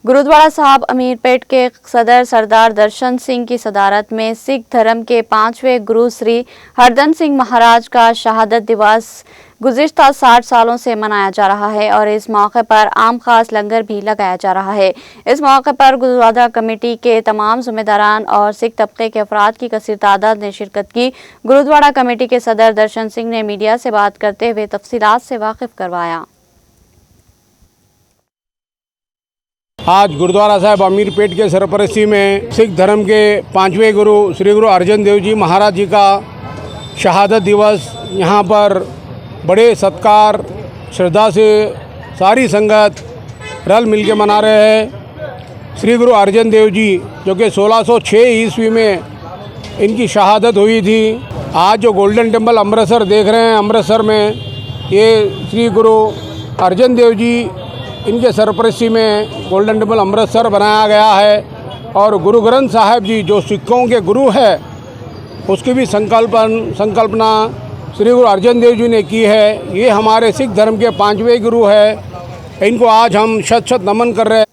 गुरुद्वारा साहब अमीरपेट के सदर सरदार दर्शन सिंह की सदारत में सिख धर्म के 5वें गुरु श्री हरदन सिंह महाराज का शहादत दिवस गुज़िश्ता 60 सालों से मनाया जा रहा है और इस मौके पर आम खास लंगर भी लगाया जा रहा है। इस मौके पर गुरुद्वारा कमेटी के तमाम जिम्मेदारान और सिख तबके के अफराद की कसीर तादाद ने शिरकत की। गुरुद्वारा कमेटी के सदर दर्शन सिंह ने मीडिया से बात करते हुए तफसीलात से वाकिफ करवाया। आज गुरुद्वारा साहब अमीरपेट के सरपरस्ती में सिख धर्म के 5वें गुरु श्री गुरु अर्जन देव जी महाराज जी का शहादत दिवस यहाँ पर बड़े सत्कार श्रद्धा से सारी संगत रल मिल के मना रहे हैं। श्री गुरु अर्जन देव जी जो कि 1606 ईस्वी में इनकी शहादत हुई थी। आज जो गोल्डन टेम्पल अमृतसर देख रहे हैं, अमृतसर में ये श्री गुरु अर्जन देव जी इनके सरपरस्ती में गोल्डन टेम्पल अमृतसर बनाया गया है और गुरु ग्रंथ साहिब जी जो सिखों के गुरु है उसकी भी संकल्पना श्री गुरु अर्जन देव जी ने की है। ये हमारे सिख धर्म के 5वें गुरु है। इनको आज हम शत शत नमन कर रहे हैं।